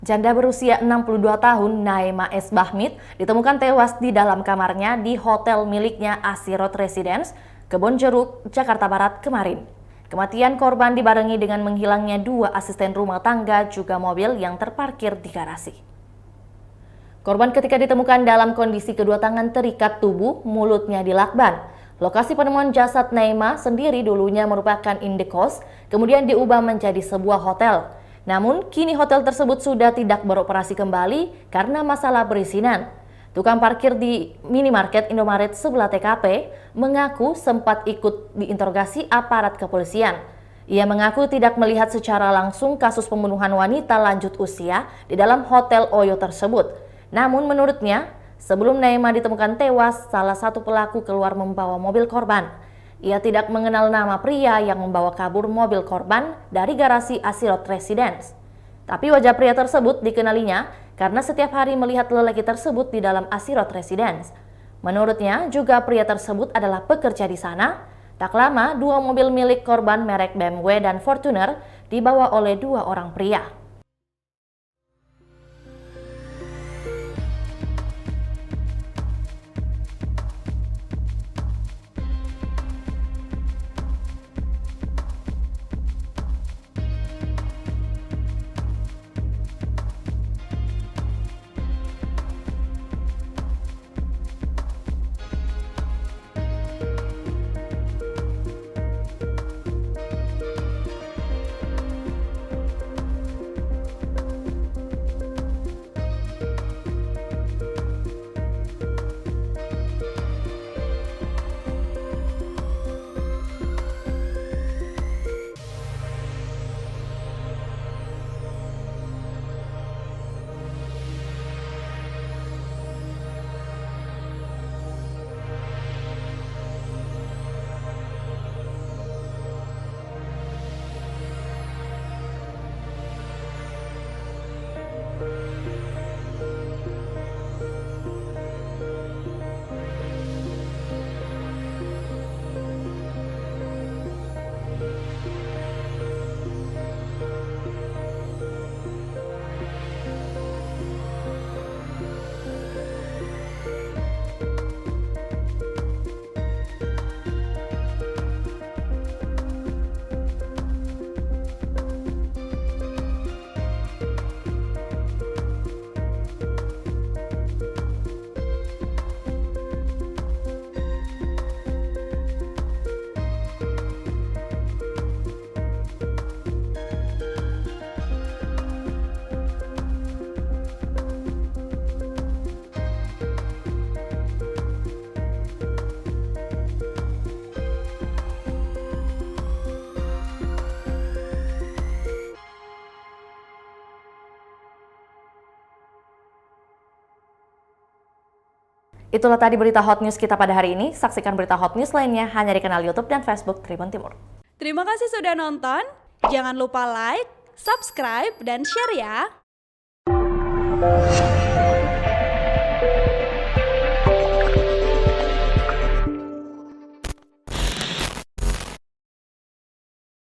Janda berusia 62 tahun, Naima S. Bahmid, ditemukan tewas di dalam kamarnya di hotel miliknya Asirot Residence, Kebonjeruk, Jakarta Barat kemarin. Kematian korban dibarengi dengan menghilangnya 2 asisten rumah tangga juga mobil yang terparkir di garasi. Korban ketika ditemukan dalam kondisi kedua tangan terikat tubuh, mulutnya dilakban. Lokasi penemuan jasad Naima sendiri dulunya merupakan indekos, kemudian diubah menjadi sebuah hotel. Namun, kini hotel tersebut sudah tidak beroperasi kembali karena masalah perizinan. Tukang parkir di minimarket Indomaret sebelah TKP mengaku sempat ikut diinterogasi aparat kepolisian. Ia mengaku tidak melihat secara langsung kasus pembunuhan wanita lanjut usia di dalam hotel Oyo tersebut. Namun menurutnya, sebelum Naima ditemukan tewas, salah satu pelaku keluar membawa mobil korban. Ia tidak mengenal nama pria yang membawa kabur mobil korban dari garasi Asirot Residence. Tapi wajah pria tersebut dikenalinya karena setiap hari melihat lelaki tersebut di dalam Asirot Residence. Menurutnya juga pria tersebut adalah pekerja di sana. Tak lama, 2 mobil milik korban merek BMW dan Fortuner dibawa oleh 2 orang pria. Itulah tadi berita hot news kita pada hari ini. Saksikan berita hot news lainnya hanya di kanal YouTube dan Facebook Tribun Timur. Terima kasih sudah nonton. Jangan lupa like, subscribe, dan share ya.